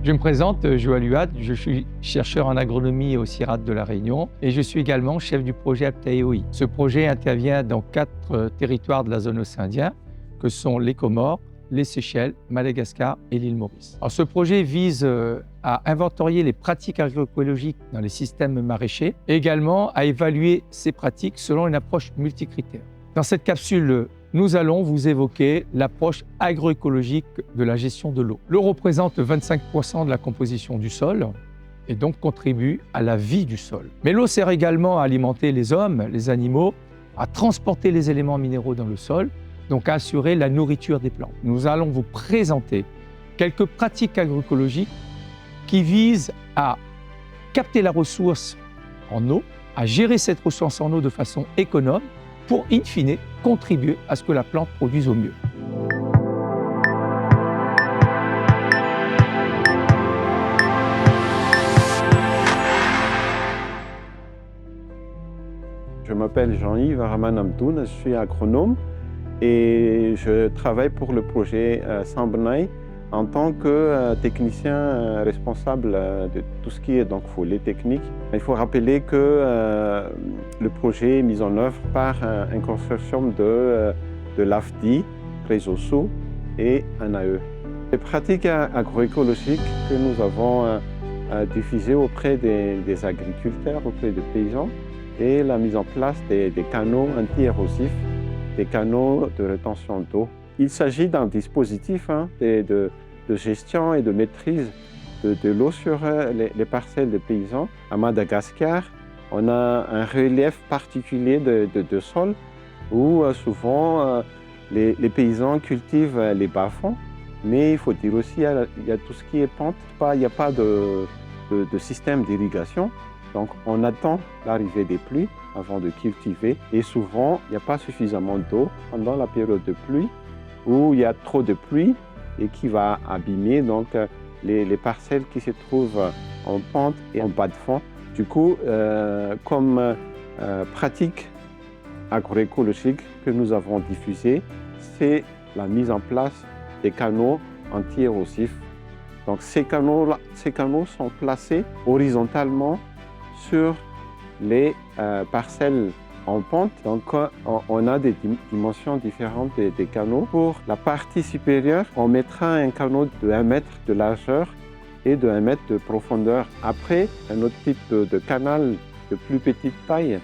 Je me présente, Joël Huat, je suis chercheur en agronomie au CIRAD de La Réunion et je suis également chef du projet Aptaéoi. Ce projet intervient dans 4 territoires de la zone océan Indien, que sont les Comores, les Seychelles, Madagascar et l'île Maurice. Alors, ce projet vise à inventorier les pratiques agroécologiques dans les systèmes maraîchers et également à évaluer ces pratiques selon une approche multicritère. Dans cette capsule, nous allons vous évoquer l'approche agroécologique de la gestion de l'eau. L'eau représente 25% de la composition du sol et donc contribue à la vie du sol. Mais l'eau sert également à alimenter les hommes, les animaux, à transporter les éléments minéraux dans le sol, donc à assurer la nourriture des plantes. Nous allons vous présenter quelques pratiques agroécologiques qui visent à capter la ressource en eau, à gérer cette ressource en eau de façon économe pour, in fine, contribuer à ce que la plante produise au mieux. Je m'appelle Jean-Yves Rahman Amtoun, je suis agronome et je travaille pour le projet Sambnaï en tant que technicien responsable de tout ce qui est donc volet technique. Il faut rappeler que le projet est mis en œuvre par un consortium de l'AFDI, Réseau et ANAE. Les pratiques agroécologiques que nous avons diffusées auprès des agriculteurs, auprès des paysans, et la mise en place des canaux anti-érosifs, des canaux de rétention d'eau. Il s'agit d'un dispositif de gestion et de maîtrise de l'eau sur les parcelles de paysans. À Madagascar, on a un relief particulier de sol où souvent les paysans cultivent les bas-fonds, mais il faut dire aussi qu'il y a tout ce qui est pente. Il n'y a pas de système d'irrigation. Donc on attend l'arrivée des pluies avant de cultiver et souvent il n'y a pas suffisamment d'eau pendant la période de pluie où il y a trop de pluie et qui va abîmer donc, les parcelles qui se trouvent en pente et en bas de fond. Du coup, comme pratique agroécologique que nous avons diffusée, c'est la mise en place des canaux anti-érosifs. Donc ces canaux sont placés horizontalement sur les parcelles en pente. Donc on a des dimensions différentes des canaux. Pour la partie supérieure, on mettra un canal de 1 mètre de largeur et de 1 mètre de profondeur. Après, un autre type de canal de plus petite taille,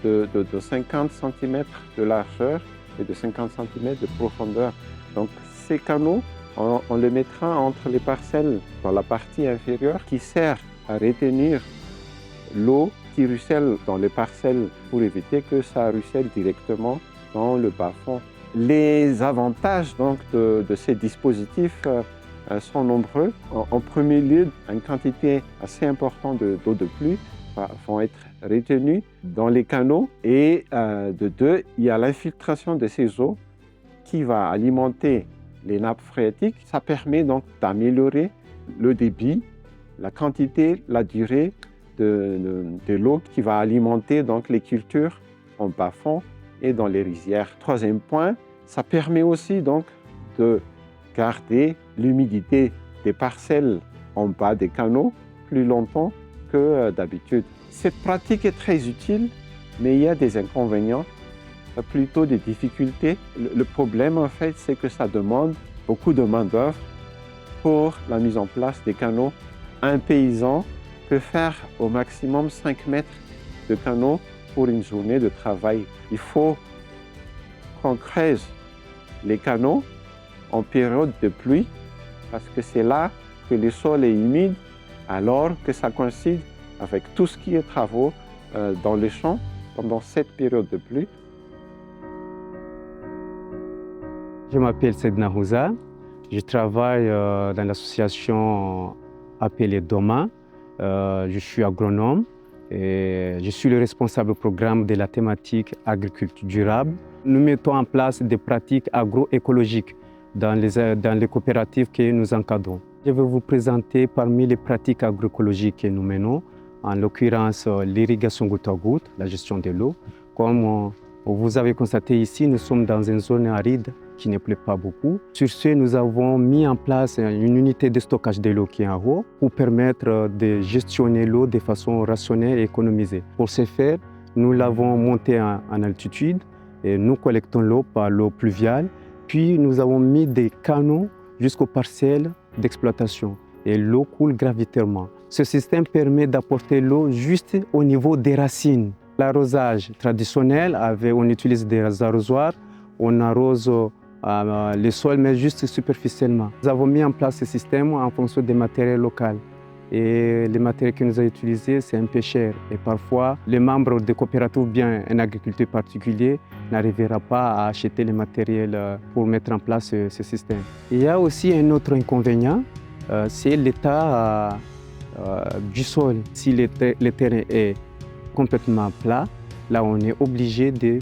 de 50 cm de largeur et de 50 cm de profondeur. Donc ces canaux, on les mettra entre les parcelles dans la partie inférieure qui sert à retenir l'eau qui ruisselle dans les parcelles pour éviter que ça ruisselle directement dans le bas-fond. Les avantages donc, de ces dispositifs sont nombreux. En premier lieu, une quantité assez importante d'eau de pluie vont être retenues dans les canaux et de deux, il y a l'infiltration de ces eaux qui va alimenter les nappes phréatiques. Ça permet donc d'améliorer le débit, la quantité, la durée de l'eau qui va alimenter donc, les cultures en bas-fond et dans les rizières. Troisième point, ça permet aussi donc, de garder l'humidité des parcelles en bas des canaux plus longtemps que d'habitude. Cette pratique est très utile, mais il y a des inconvénients, plutôt des difficultés. Le problème, en fait, c'est que ça demande beaucoup de main-d'œuvre pour la mise en place des canaux. Un paysan peut faire au maximum 5 mètres de canaux pour une journée de travail. Il faut qu'on creuse les canaux en période de pluie parce que c'est là que le sol est humide alors que ça coïncide avec tout ce qui est travaux dans les champs pendant cette période de pluie. Je m'appelle Sedna Houza, je travaille dans l'association appelée DOMA. Je suis agronome et je suis le responsable programme de la thématique agriculture durable. Nous mettons en place des pratiques agroécologiques dans les coopératives que nous encadrons. Je vais vous présenter parmi les pratiques agroécologiques que nous menons, en l'occurrence l'irrigation goutte à goutte, la gestion de l'eau. Comme vous avez constaté ici, nous sommes dans une zone aride qui ne pleut pas beaucoup. Sur ce, nous avons mis en place une unité de stockage de l'eau qui est en haut pour permettre de gestionner l'eau de façon rationnelle et économisée. Pour ce faire, nous l'avons montée en altitude et nous collectons l'eau par l'eau pluviale. Puis nous avons mis des canaux jusqu'aux parcelles d'exploitation et l'eau coule gravitairement. Ce système permet d'apporter l'eau juste au niveau des racines. L'arrosage traditionnel, on utilise des arrosoirs, on arrose le sol mais juste superficiellement. Nous avons mis en place ce système en fonction des matériels locaux. Et les matériels que nous avons utilisés, c'est un peu cher. Et parfois, les membres de coopératives ou bien un agriculteur particulier n'arrivera pas à acheter les matériels pour mettre en place ce système. Il y a aussi un autre inconvénient, c'est l'état du sol. Si le terrain est complètement plat, là on est obligé de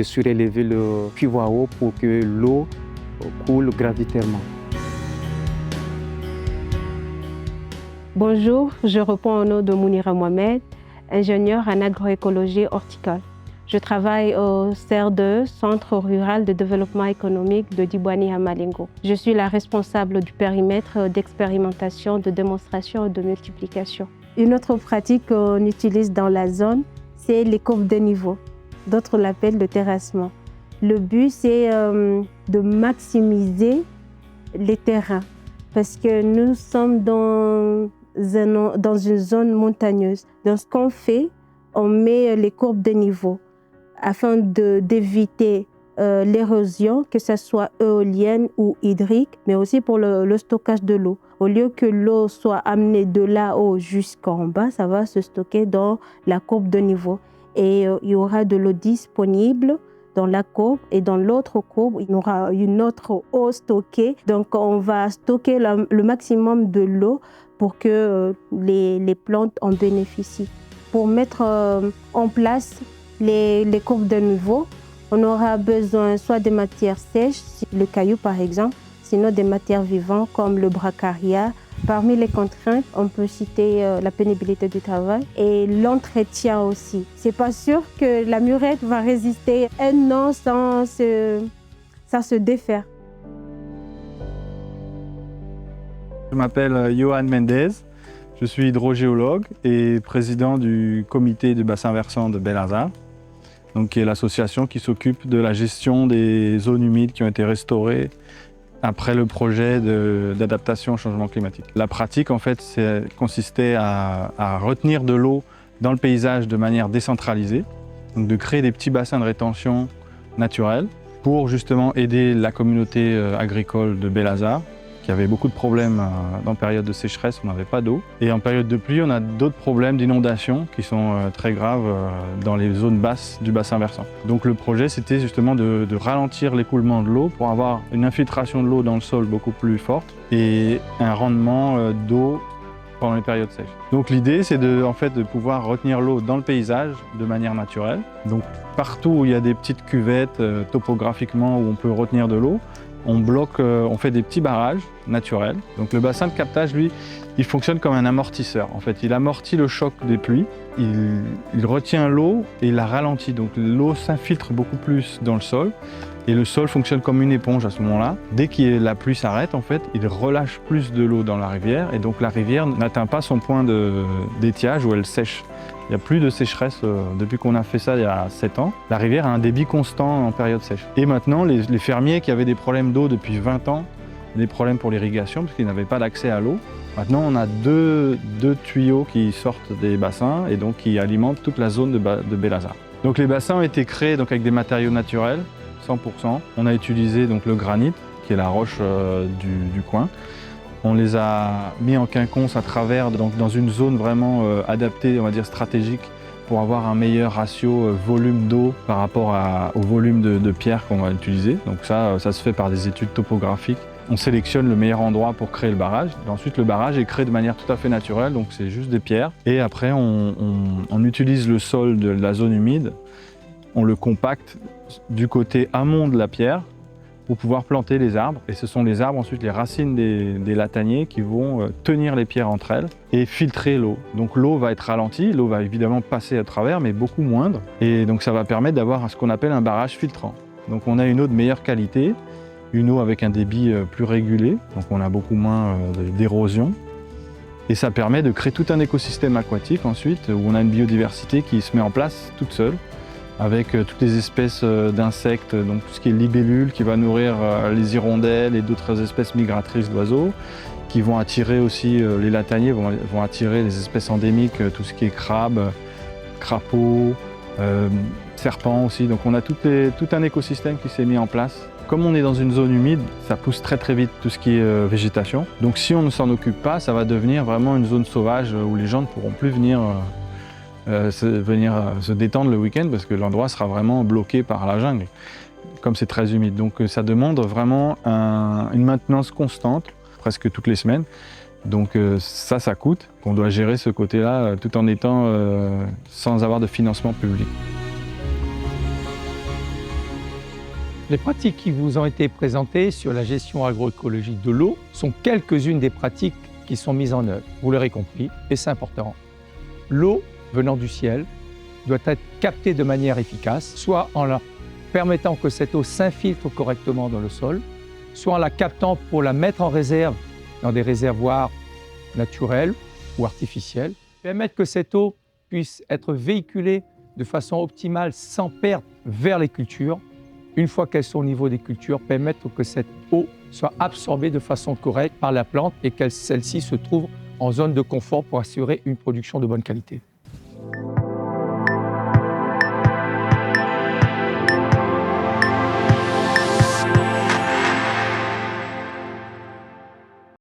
surélever le cuve à eau pour que l'eau coule gravitairement. Bonjour, je réponds au nom de Mounira Mohamed, ingénieure en agroécologie horticole. Je travaille au CRDE, Centre rural de développement économique de Dibouani à Malingo. Je suis la responsable du périmètre d'expérimentation, de démonstration et de multiplication. Une autre pratique qu'on utilise dans la zone, c'est les courbes de niveau. D'autres l'appellent le terrassement. Le but, c'est de maximiser les terrains parce que nous sommes dans une zone montagneuse. Donc, ce qu'on fait, on met les courbes de niveau afin d'éviter l'érosion, que ce soit éolienne ou hydrique, mais aussi pour le stockage de l'eau. Au lieu que l'eau soit amenée de là-haut jusqu'en bas, ça va se stocker dans la courbe de niveau. Et il y aura de l'eau disponible dans la courbe et dans l'autre courbe, il y aura une autre eau stockée. Donc, on va stocker le maximum de l'eau pour que les plantes en bénéficient. Pour mettre en place les courbes de niveau, on aura besoin soit des matières sèches, le caillou par exemple, sinon des matières vivantes comme le bracharia. Parmi les contraintes, on peut citer la pénibilité du travail et l'entretien aussi. C'est pas sûr que la murette va résister un an sans se défaire. Je m'appelle Johan Mendez, je suis hydrogéologue et président du comité du bassin versant de Bel-Hazard, qui est l'association qui s'occupe de la gestion des zones humides qui ont été restaurées après le projet d'adaptation au changement climatique. La pratique, en fait, consistait à retenir de l'eau dans le paysage de manière décentralisée, donc de créer des petits bassins de rétention naturels pour justement aider la communauté agricole de Bel-Hazard, qui avait beaucoup de problèmes en période de sécheresse, on n'avait pas d'eau. Et en période de pluie, on a d'autres problèmes d'inondation qui sont très graves dans les zones basses du bassin versant. Donc le projet, c'était justement de ralentir l'écoulement de l'eau pour avoir une infiltration de l'eau dans le sol beaucoup plus forte et un rendement d'eau pendant les périodes sèches. Donc l'idée, c'est de pouvoir retenir l'eau dans le paysage de manière naturelle. Donc partout où il y a des petites cuvettes topographiquement où on peut retenir de l'eau, on fait des petits barrages naturels. Donc le bassin de captage, lui, il fonctionne comme un amortisseur. En fait, il amortit le choc des pluies, il retient l'eau et il la ralentit. Donc l'eau s'infiltre beaucoup plus dans le sol et le sol fonctionne comme une éponge à ce moment-là. Dès que la pluie s'arrête, en fait, il relâche plus de l'eau dans la rivière et donc la rivière n'atteint pas son point d'étiage où elle sèche. Il n'y a plus de sécheresse depuis qu'on a fait ça il y a 7 ans. La rivière a un débit constant en période sèche. Et maintenant, les fermiers qui avaient des problèmes d'eau depuis 20 ans, des problèmes pour l'irrigation parce qu'ils n'avaient pas d'accès à l'eau, maintenant on a deux tuyaux qui sortent des bassins et donc qui alimentent toute la zone de Bel-Hazard. Donc les bassins ont été créés avec des matériaux naturels, 100%. On a utilisé donc le granit, qui est la roche du coin. On les a mis en quinconce à travers, donc dans une zone vraiment adaptée, on va dire stratégique, pour avoir un meilleur ratio volume d'eau par rapport au volume de pierre qu'on va utiliser. Donc ça se fait par des études topographiques. On sélectionne le meilleur endroit pour créer le barrage. Et ensuite, le barrage est créé de manière tout à fait naturelle, donc c'est juste des pierres. Et après, on utilise le sol de la zone humide, on le compacte du côté amont de la pierre, pour pouvoir planter les arbres. Et ce sont les arbres, ensuite les racines des lataniers qui vont tenir les pierres entre elles et filtrer l'eau. Donc l'eau va être ralentie, l'eau va évidemment passer à travers, mais beaucoup moindre. Et donc ça va permettre d'avoir ce qu'on appelle un barrage filtrant. Donc on a une eau de meilleure qualité, une eau avec un débit plus régulé, donc on a beaucoup moins d'érosion. Et ça permet de créer tout un écosystème aquatique ensuite, où on a une biodiversité qui se met en place toute seule, avec toutes les espèces d'insectes, donc tout ce qui est libellule qui va nourrir les hirondelles et d'autres espèces migratrices d'oiseaux, qui vont attirer aussi, les lataniers vont attirer les espèces endémiques, tout ce qui est crabe, crapaud, serpents aussi. Donc on a tout un écosystème qui s'est mis en place. Comme on est dans une zone humide, ça pousse très très vite tout ce qui est végétation. Donc si on ne s'en occupe pas, ça va devenir vraiment une zone sauvage où les gens ne pourront plus venir se détendre le week-end parce que l'endroit sera vraiment bloqué par la jungle, comme c'est très humide. Donc ça demande vraiment une maintenance constante, presque toutes les semaines. Donc ça coûte. On doit gérer ce côté-là tout en étant sans avoir de financement public. Les pratiques qui vous ont été présentées sur la gestion agroécologique de l'eau sont quelques-unes des pratiques qui sont mises en œuvre. Vous l'aurez compris, et c'est important. L'eau venant du ciel doit être captée de manière efficace, soit en leur permettant que cette eau s'infiltre correctement dans le sol, soit en la captant pour la mettre en réserve dans des réservoirs naturels ou artificiels, permettre que cette eau puisse être véhiculée de façon optimale sans perdre vers les cultures. Une fois qu'elles sont au niveau des cultures, permettre que cette eau soit absorbée de façon correcte par la plante et que celle-ci se trouve en zone de confort pour assurer une production de bonne qualité.